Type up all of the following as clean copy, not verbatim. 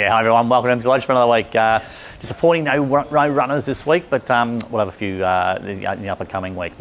Yeah, hi everyone, welcome to Emsley Lodge for another week. Disappointing no runners this week, but we'll have a few in the up-and-coming week.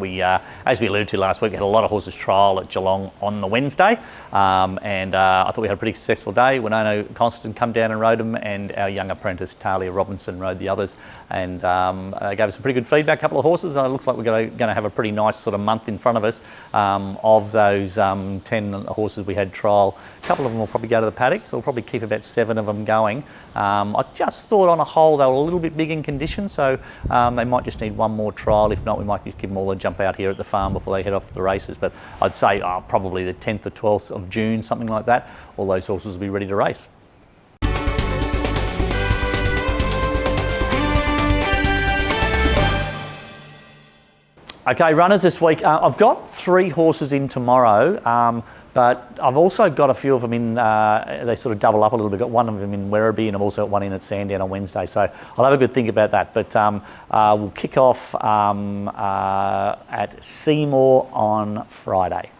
As we alluded to last week, we had a lot of horses trial at Geelong on the Wednesday, and I thought we had a pretty successful day. Winono Constant come down and rode them, and our young apprentice Talia Robinson rode the others, and gave us some pretty good feedback. A couple of horses. It looks like we're going to have a pretty nice sort of month in front of us. Of those 10 horses we had trial, a couple of them will probably go to the paddock, so we'll probably keep about 7 of them going. I just thought on a whole they were a little bit big in condition, so they might just need one more trial. If not, we might just give them all a jump out here at the farm before they head off to the races. But I'd say probably the 10th or 12th of June, something like that, all those horses will be ready to race. Okay, runners this week. I've got 3 horses in tomorrow, but I've also got a few of them in, they sort of double up a little bit. Got one of them in Werribee, and I've also got one in at Sandown on Wednesday. So I'll have a good think about that. But we'll kick off at Seymour on Friday.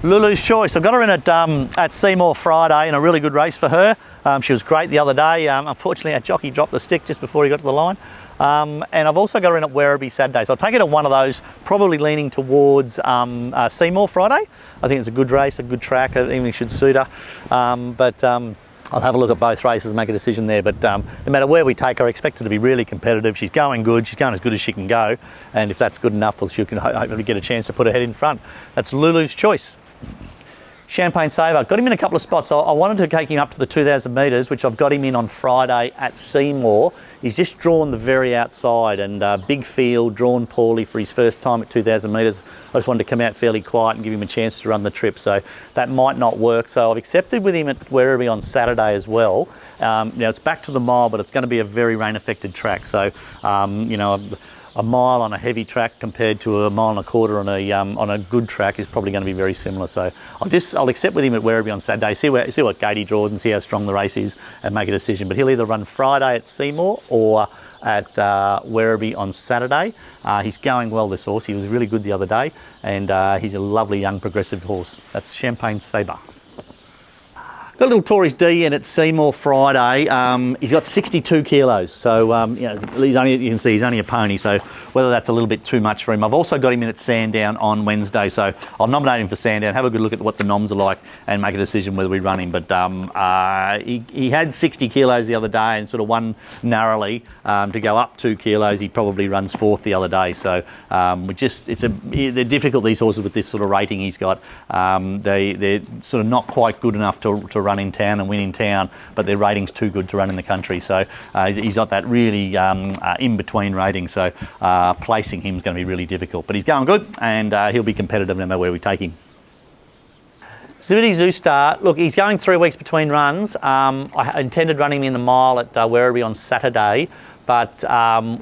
Lulu's Choice. I've got her in at Seymour Friday in a really good race for her. She was great the other day. Unfortunately, our jockey dropped the stick just before he got to the line. And I've also got her in at Werribee Saturday. So I'll take it at one of those, probably leaning towards Seymour Friday. I think it's a good race, a good track. I think it should suit her. I'll have a look at both races and make a decision there. But no matter where we take her, I expect her to be really competitive. She's going good. She's going as good as she can go. And if that's good enough, well, she can hopefully get a chance to put her head in front. That's Lulu's Choice. Champagne Saver, got him in a couple of spots. So I wanted to take him up to the 2,000 metres, which I've got him in on Friday at Seymour. He's just drawn the very outside, and big field, drawn poorly for his first time at 2,000 metres. I just wanted to come out fairly quiet and give him a chance to run the trip, so that might not work. So I've accepted with him at Werribee on Saturday as well. Now it's back to the mile, but it's going to be a very rain-affected track. So, you know, a mile on a heavy track compared to a mile and a quarter on a good track is probably going to be very similar. So I'll accept with him at Werribee on Saturday, see what gate he draws and see how strong the race is, and make a decision. But he'll either run Friday at Seymour or at Werribee on Saturday. He's going well, this horse. He was really good the other day, and he's a lovely young progressive horse. That's Champagne Saver. Got a little Tories D in at Seymour Friday. He's got 62 kilos, so you know, you can see he's only a pony, so whether that's a little bit too much for him. I've also got him in at Sandown on Wednesday, so I'll nominate him for Sandown, have a good look at what the noms are like, and make a decision whether we run him. But he had 60 kilos the other day and sort of won narrowly. To go up 2 kilos, he probably runs 4th the other day. So they're difficult, these horses, with this sort of rating he's got. They're sort of not quite good enough to run in town and win in town, but their rating's too good to run in the country. So he's got that really in-between rating, so placing him is going to be really difficult. But he's going good, and he'll be competitive no matter where we take him. Zibbity Zoostar, look, he's going 3 weeks between runs. I intended running him in the mile at Werribee on Saturday, but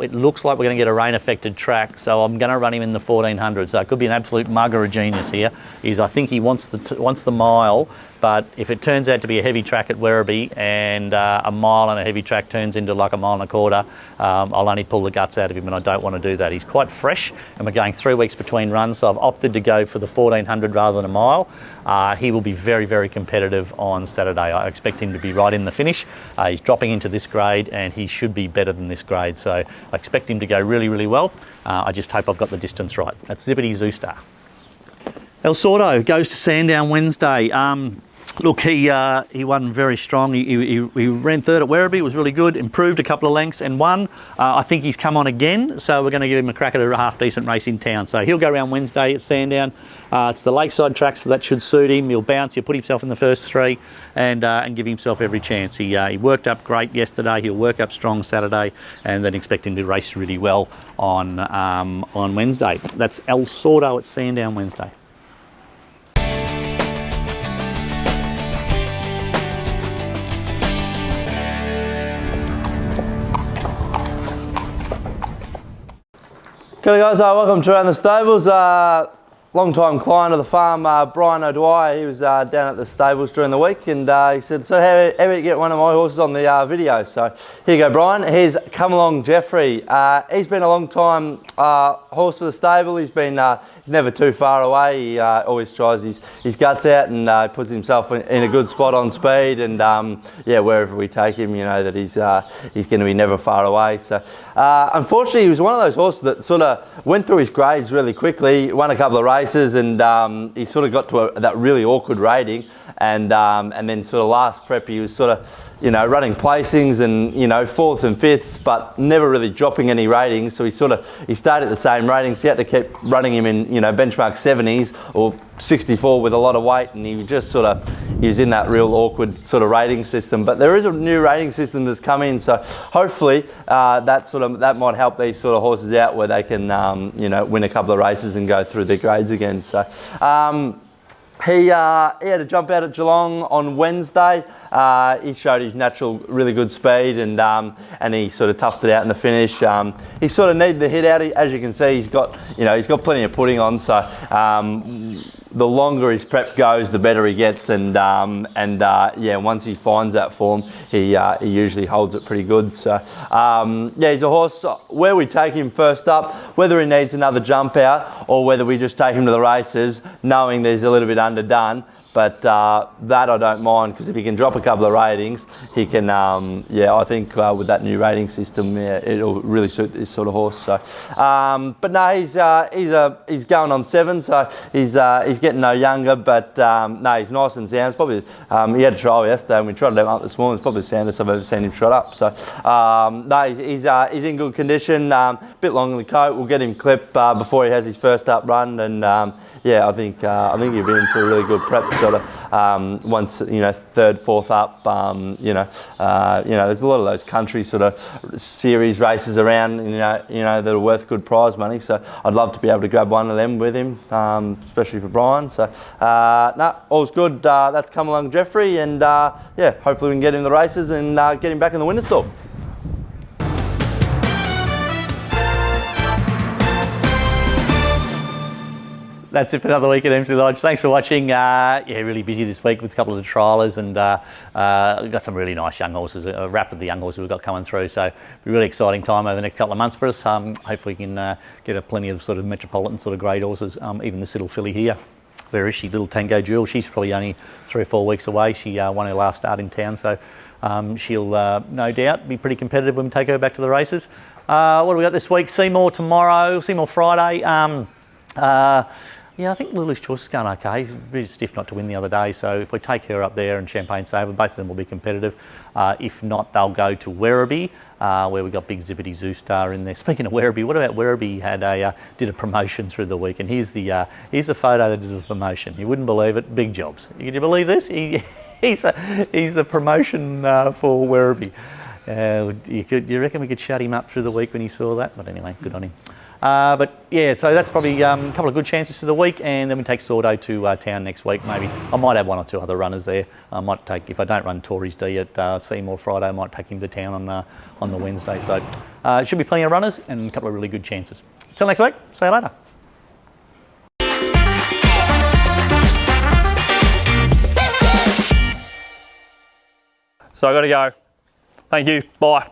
it looks like we're going to get a rain-affected track, so I'm going to run him in the 1400. So it could be an absolute mugger of genius here. I think he wants the mile, but if it turns out to be a heavy track at Werribee and a mile and a heavy track turns into like a mile and a quarter, I'll only pull the guts out of him, and I don't want to do that. He's quite fresh, and we're going 3 weeks between runs, so I've opted to go for the 1400 rather than a mile. He will be very, very competitive on Saturday. I expect him to be right in the finish. He's dropping into this grade, and he should be better than this grade, so I expect him to go really, really well. I just hope I've got the distance right. That's Zibbity Zoostar. El Sordo goes to Sandown Wednesday. Look, he won very strong. He ran 3rd at Werribee, was really good, improved a couple of lengths and won. I think he's come on again, so we're going to give him a crack at a half-decent race in town. So he'll go around Wednesday at Sandown. It's the lakeside track, so that should suit him. He'll bounce, he'll put himself in the first 3 and give himself every chance. He worked up great yesterday, he'll work up strong Saturday, and then expect him to race really well on Wednesday. That's El Sordo at Sandown Wednesday. G'day guys, welcome to Around the Stables. long-time client of the farm, Brian O'Dwyer. He was down at the stables during the week, and he said, so how about you get one of my horses on the video? So here you go, Brian. Here's Come Along Jeffrey. He's been a long time horse for the stable. He's been he's never too far away. He always tries his guts out, and puts himself in a good spot on speed, and yeah, wherever we take him, you know that he's going to be never far away. So unfortunately, he was one of those horses that sort of went through his grades really quickly, won a couple of races, and he sort of got to that really awkward rating, and then sort of last prep he was sort of, you know, running placings and, you know, fourths and fifths, but never really dropping any ratings. So he stayed at the same ratings. He had to keep running him in, you know, benchmark 70s or 64 with a lot of weight, and he was in that real awkward sort of rating system. But there is a new rating system that's come in, so hopefully that might help these sort of horses out where they can, you know, win a couple of races and go through their grades again. So he had a jump out at Geelong on Wednesday. He showed his natural, really good speed, and he sort of toughed it out in the finish. He sort of needed the hit out. As you can see, he's got plenty of pudding on. So the longer his prep goes, the better he gets. And yeah, once he finds that form, he usually holds it pretty good. So yeah, he's a horse where we take him first up, whether he needs another jump out or whether we just take him to the races, knowing that he's a little bit underdone. But that I don't mind, because if he can drop a couple of ratings, he can, yeah, I think with that new rating system, yeah, it'll really suit this sort of horse. So, but no, he's going on 7, so he's getting no younger. But no, he's nice and sound. It's probably he had a trial yesterday, and we trotted him up this morning. It's probably the soundest I've ever seen him trot up. So no, he's in good condition. Bit long in the coat. We'll get him clipped before he has his first up run, and yeah, I think he'll be in for a really good prep, sort of once, you know, 3rd, 4th up. You know, there's a lot of those country sort of series races around, you know that are worth good prize money. So I'd love to be able to grab one of them with him, especially for Brian. So no, all's good. That's Come Along Jeffrey, and yeah, hopefully we can get him the races and get him back in the winner's stall. That's it for another week at Emsley Lodge. Thanks for watching. Yeah, really busy this week with a couple of the trialers, and we've got some really nice young horses, a wrap of the young horses we've got coming through. So it'll be a really exciting time over the next couple of months for us. Hopefully we can get plenty of sort of metropolitan sort of grade horses. Even this little filly here. Where is she? Little Tango Jewel. She's probably only 3 or 4 weeks away. She won her last start in town, so she'll no doubt be pretty competitive when we take her back to the races. What do we got this week? Seymour tomorrow, Seymour Friday. Yeah, I think Lily's Choice is going okay. It's a bit stiff not to win the other day, so if we take her up there and Champagne Sabre, both of them will be competitive. If not, they'll go to Werribee, where we got Big Zippity Zoo Star in there. Speaking of Werribee, what about Werribee did a promotion through the week, and here's the photo that did the promotion. You wouldn't believe it. Big Jobs. Can you believe this? He's the promotion for Werribee. You reckon we could shut him up through the week when he saw that? But anyway, good on him. But yeah, so that's probably a couple of good chances for the week, and then we take Sordo to town next week. Maybe I might have 1 or 2 other runners there. I might take, if I don't run Tories D at Seymour Friday, I might take him to town on the Wednesday. So it should be plenty of runners and a couple of really good chances. Till next week, see you later. So I got to go. Thank you. Bye.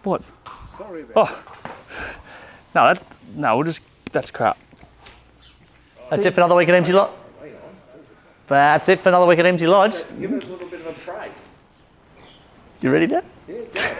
What? Sorry about that. No, that's crap. That's it for another week at Emsley Lodge. That's it for another week at Emsley Lodge. Give us a little bit of a break. You ready, Dad? Yeah, go.